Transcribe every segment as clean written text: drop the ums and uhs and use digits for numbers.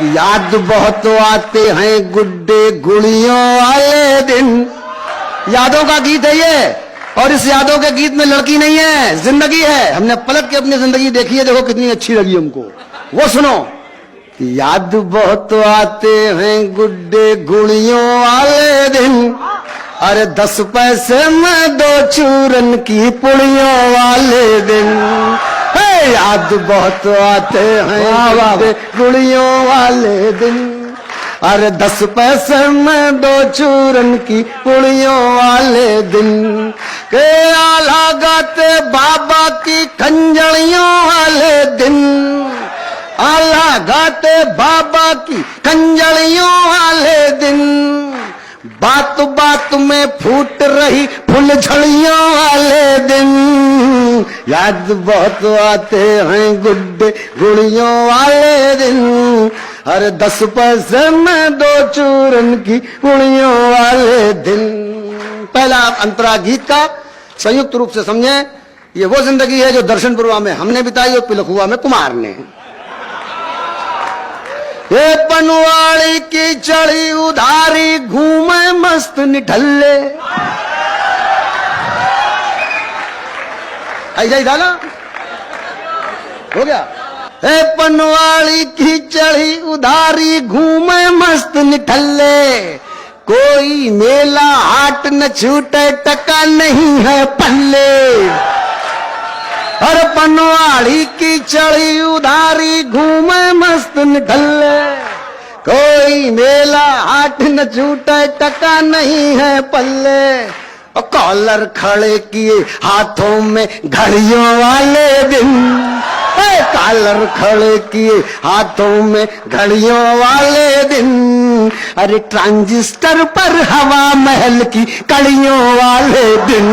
याद बहुत आते हैं गुड्डे गुड़ियों वाले दिन। यादों का गीत है ये, और इस यादों के गीत में लड़की नहीं है, जिंदगी है। हमने पलट के अपनी जिंदगी देखी है, देखो कितनी अच्छी लगी हमको। वो सुनो, याद बहुत आते हैं गुड्डे गुड़ियों वाले दिन, अरे 10 पैसे में 2 चूरन की पुड़ियों वाले दिन। याद बहुत आते हैं गुड़ियों वाले दिन, अरे 10 पैसे में 2 चूरन की पुड़ियों वाले दिन। के आला गाते बाबा की खंजड़ियों वाले दिन, आला गाते बाबा की खंजड़ियों वाले दिन। बात बात में फूट रही फुलझड़ियों वाले दिन। याद बहुत आते हैं गुड्डे गुड़ियों वाले दिन, अरे 10 पैसे में 2 चूरन की पुड़ियों वाले दिन। पहला अंतरा गीत का संयुक्त रूप से समझे, ये वो जिंदगी है जो दर्शनपुरवा में हमने बिताई और पिलखुआ में कुमार ने। ये पनवाड़ी की चढ़ी उधारी घूमे मस्त निठल्ले, ऐसा ही था ना, हो गया। ए पनवाड़ी की चढ़ी उधारी घूमे मस्त निठल्ले, कोई मेला हाट न छूटे टका नहीं है पल्ले। हर पनवाड़ी की चढ़ी उधारी घूमे मस्त निठल्ले, कोई मेला हाट न छूटे टका नहीं है पल्ले। और कॉलर खड़े किए हाथों में घड़ियों वाले दिन, कॉलर खड़े किए हाथों में घड़ियों वाले दिन। अरे ट्रांजिस्टर पर हवा महल की कड़ियों वाले दिन।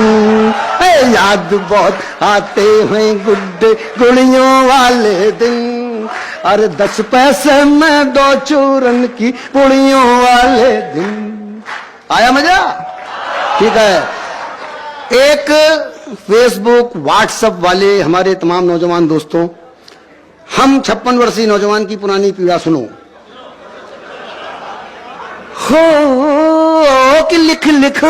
याद बहुत आते हैं गुड्डे गुड़ियों वाले दिन, अरे 10 पैसे में 2 चूरन की पुड़ियों वाले दिन। आया मजा? ठीक है। एक फेसबुक व्हाट्सएप वाले हमारे तमाम नौजवान दोस्तों, हम 56 वर्षीय नौजवान की पुरानी पीड़ा सुनो। हो कि लिख लिख,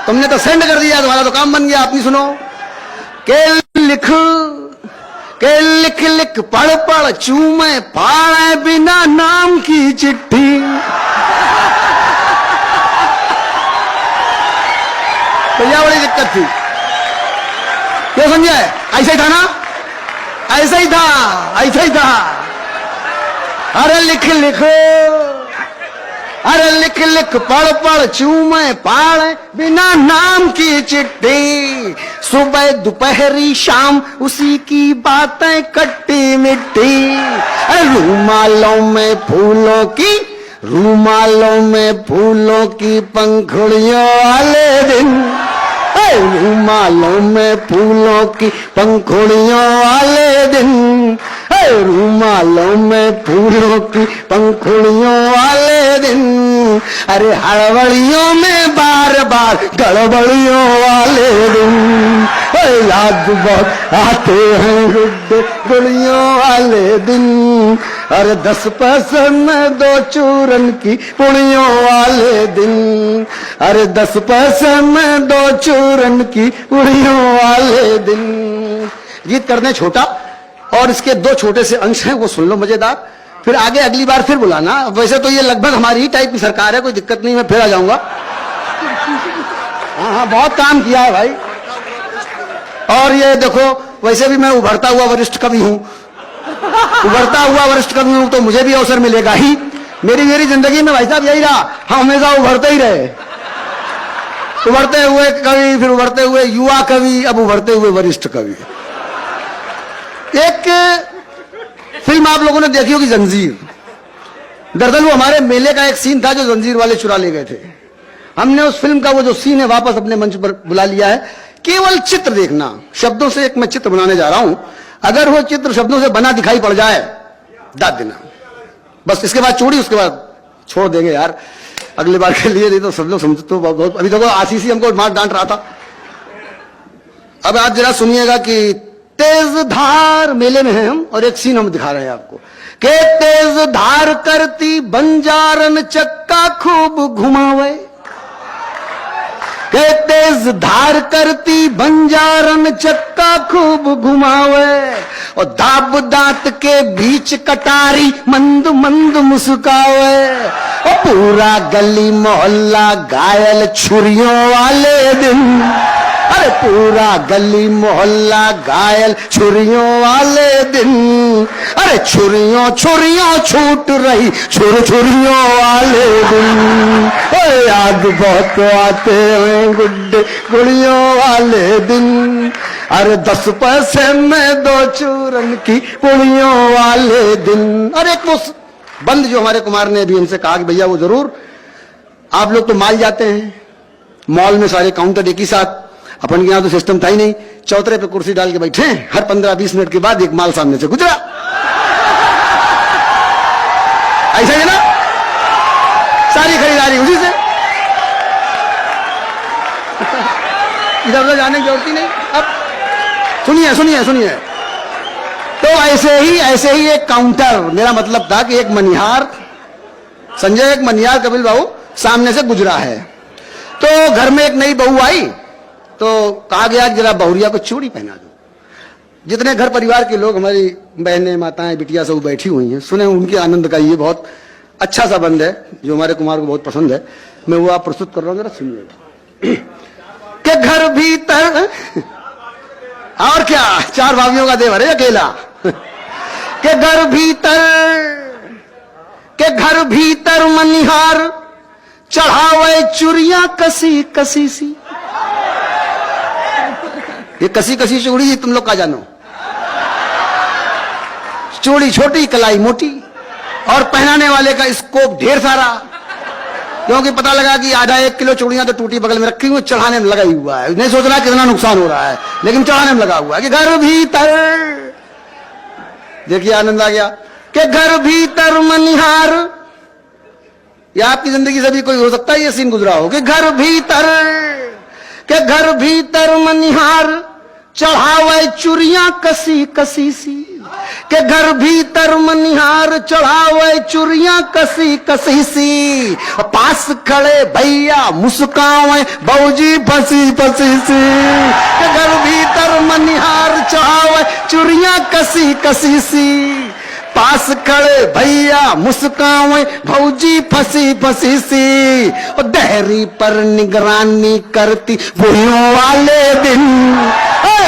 तुमने तो सेंड कर दिया, तुम्हारा तो काम बन गया, अपनी सुनो। के लिख लिख पढ़ पढ़ चूमे पाड़े बिना नाम की चिट्ठी। भैया बड़ी दिक्कत थी, क्यों समझे? ऐसा ही था ना, ऐसा ही था, ऐसा ही था। अरे लिख लिख, अरे लिख लिख पढ़ पढ़ चूमे पाड़े बिना नाम की चिट्ठी। सुबह दोपहरी शाम उसी की बातें कट्टी मिट्टी। अरे रूमालों में फूलों की, रूमालों में फूलों की पंखुड़ियों वाले दिन, रूमालों में फूलों की पंखुड़ियों वाले दिन, रूमालों में फूलों की पंखुड़ियों वाले दिन। अरे हड़बड़ियों में बार बार गड़बड़ियों वाले दिन। याद बहुत आते हैं गुड्डे गुड़ियों वाले दिन, अरे 10 पैसे में 2 चूरन की पुड़ियों वाले दिन, अरे 10 पैसे में 2 चूरन की पुड़ियों वाले दिन। गीत करने छोटा, और इसके 2 छोटे से अंश हैं, वो सुन लो मजेदार, फिर आगे अगली बार फिर बुलाना। वैसे तो ये लगभग हमारी ही टाइप की सरकार है, कोई दिक्कत नहीं, मैं फिर आ जाऊंगा। हाँ हाँ, बहुत काम किया है भाई। और ये देखो, वैसे भी मैं उभरता हुआ वरिष्ठ कवि हूं, उभरता हुआ वरिष्ठ कवि हूं, तो मुझे भी अवसर मिलेगा ही। मेरी जिंदगी में भाई साहब यही रहा, हम हमेशा उभरते ही रहे। उभरते हुए कवि, फिर उभरते हुए युवा कवि, अब उभरते हुए वरिष्ठ कवि। एक फिल्म आप लोगों ने देखी होगी, जंजीर। दरअसल वो हमारे मेले का एक सीन था जो जंजीर वाले चुरा ले गए थे। हमने उस फिल्म का वो जो सीन है वापस अपने मंच पर बुला लिया है। केवल चित्र देखना, शब्दों से एक मैं चित्र बनाने जा रहा हूं, अगर वो चित्र शब्दों से बना दिखाई पड़ जाए दाद देना, बस। इसके बाद चोरी, उसके बाद छोड़ देंगे यार, अगली बार के लिए। नहीं तो सब लोग समझते तो बहुत। अभी देखो आशीष ही हमको मार डांट रहा था। अब आप जरा सुनिएगा कि तेज धार मेले में हैं हम, और एक सीन हम दिखा रहे हैं आपको। के तेज धार करती बंजारन चक्का खूब घुमावे, के तेज धार करती बंजारन चक्का खूब घुमावे, और दाब दांत के बीच कटारी मंद मंद मुस्कावे, और पूरा गली मोहल्ला घायल छुरियों वाले दिन, अरे पूरा गली मोहल्ला घायल छुरियों वाले दिन, अरे छुरियों छुरियों छूट रही छुरियों वाले दिन, याद बहुत आते हैं गुड्डे गुड़ियों वाले दिन, अरे 10 पैसे में 2 चूरन की पुड़ियों वाले दिन। और एक वो बंद जो हमारे कुमार ने अभी इनसे कहा कि भैया वो जरूर, आप लोग तो माल जाते हैं, मॉल में सारे काउंटर एक ही साथ, अपन के यहां तो सिस्टम था ही नहीं, चौतरे पे कुर्सी डाल के बैठे, हर 15-20 मिनट के बाद एक माल सामने से गुजरा, ऐसा है ना, सारी खरीदारी उसी से, इधर उधर जाने की जरूरत ही नहीं। अब सुनिए सुनिए सुनिए, तो ऐसे ही एक काउंटर, मेरा मतलब था कि एक मनिहार संजय, एक मनिहार कपिल बाबू सामने से गुजरा है, तो घर में एक नई बहू आई, तो कहा गया जरा बहुरिया को चूड़ी पहना दो। जितने घर परिवार के लोग, हमारी बहनें माताएं बिटिया सब बैठी हुई हैं, सुने उनके आनंद का ये बहुत अच्छा सा बंद है जो हमारे कुमार को बहुत पसंद है, मैं वो आप प्रस्तुत कर रहा हूं, जरा सुनिएगा। के घर भीतर और क्या, 4 भाभियों का देवर है अकेला, के घर भीतर मनिहार चढ़ावे चुरिया कसी कसी सी। ये कसी कसी चूड़ी तुम लोग का जानो, चूड़ी छोटी कलाई मोटी, और पहनाने वाले का स्कोप ढेर सारा, क्योंकि पता लगा कि आधा 1 किलो चूड़ियां तो टूटी बगल में रखी हुई, चढ़ाने में लगा ही हुआ है, नहीं सोच रहा कितना नुकसान हो रहा है, लेकिन चढ़ाने में लगा हुआ है। कि घर भीतर, देखिए आनंद आ गया, कि घर भीतर मनिहार, या आपकी जिंदगी से भी कोई हो सकता है ये सीन गुजरा हो, कि घर भीतर मनिहार चढ़ावे चुरियां कसी कसी सी, के घर भीतर मनिहार चढ़ावे चुरियां कसी कसी सी, पास खड़े भैया मुस्कावे बऊजी फसी फसी सी, के घर भीतर मनिहार चढ़ावे चुरियां कसी कसी सी, पास खड़े भैया मुस्कावे भौजी फसी फसी सी, और दहरी पर निगरानी करती बुढ़ियों वाले दिन,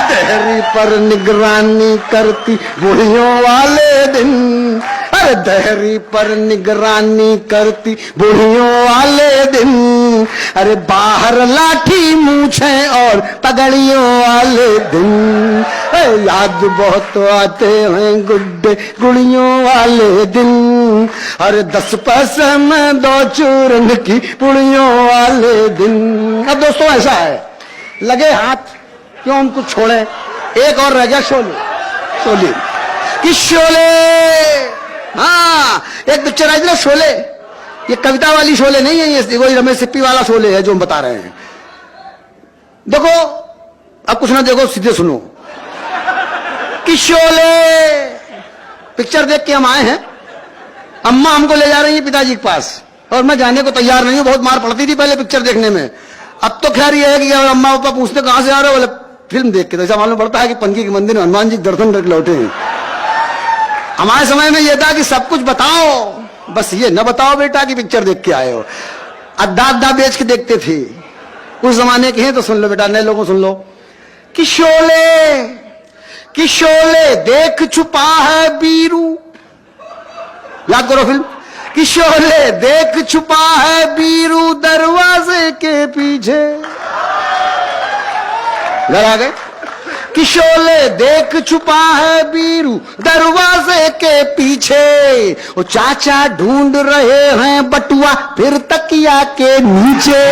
दहरी पर निगरानी करती बुढ़ियों वाले दिन, अरे दहरी पर निगरानी करती बुढ़ियों वाले दिन, अरे बाहर लाठी मूछे और पगड़ियों वाले दिन, याद बहुत आते हैं गुड्डे गुड़ियों वाले दिन, अरे 10 पैसे में 2 चूरन की पुड़ियों वाले दिन। अब दोस्तों ऐसा है, लगे हाथ क्यों हमको छोड़े, एक और रह गया शोले कि शोले, हाँ एक पिक्चर आई थी ना शोले, ये कविता वाली शोले नहीं है, ये वही रमेश सिप्पी वाला शोले है जो हम बता रहे हैं। देखो अब कुछ ना देखो, सीधे सुनो कि शोले पिक्चर देख के हम आए हैं, अम्मा हमको ले जा रही है पिताजी के पास, और मैं जाने को तैयार नहीं हूं, बहुत मार पड़ती थी पहले पिक्चर देखने में, अब तो खैर ये है कि अम्मा पापा पूछते कहां से आ रहे हो, बोले फिल्म देख के, तो ऐसा मालूम पड़ता है कि पनकी के मंदिर में हनुमान जी दर्शन करके लौटे हैं। हमारे समय में यह था कि सब कुछ बताओ, बस ये न बताओ बेटा कि पिक्चर देख के आए हो, अद्दा बेच के देखते थे, उस जमाने के हैं तो सुन लो बेटा, नए लोगों सुन लो कि शोले देख छुपा है बीरू, याद करो फिल्म, कि शोले देख छुपा है बीरू दरवाजे के पीछे, घर आ गए, कि शोले देख छुपा है बीरू दरवाजे के पीछे, वो चाचा ढूंढ रहे हैं बटुआ फिर तकिया के नीचे,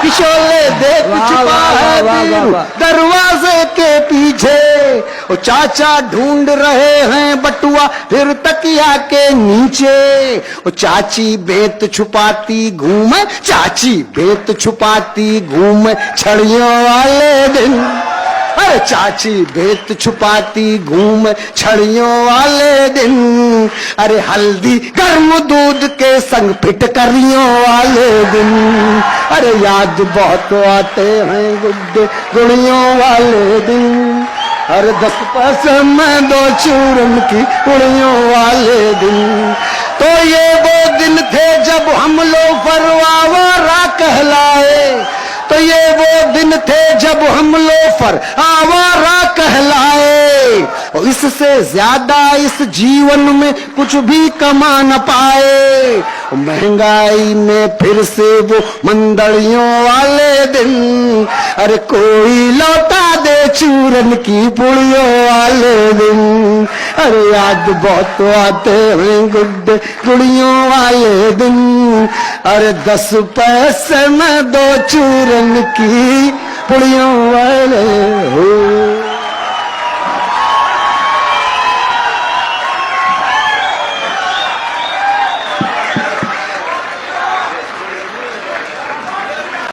कि शोले देख छुपा है बीरू दरवाजे के पीछे, वो चाचा ढूंढ रहे हैं बटुआ फिर तकिया के नीचे, वो चाची बेत छुपाती घूमे, चाची बेत छुपाती घूमे छड़ियों वाले दिन, अरे चाची भेद छुपाती घूम छड़ियों वाले दिन, अरे हल्दी गर्म दूध के संग फिटकरियों वाले दिन, अरे याद बहुत आते हैं गुड्डे गुड़ियों वाले दिन, अरे 10 पैसे में 2 चूरन की पुड़ियों वाले दिन। तो ये वो दिन थे जब हम लोग आवारा कहलाए, तो ये वो दिन थे जब हम लोफर आवारा कहलाए, और इससे ज्यादा इस जीवन में कुछ भी कमा न पाए। महंगाई में फिर से वो मंदड़ियों वाले दिन, अरे कोई लौटा दे चूरन की पुड़ियों वाले दिन, अरे याद बहुत आते हैं गुड्डे गुड़ियों वाले दिन, अरे 10 पैसे में 2 चूरन की पुड़ियों वाले हो।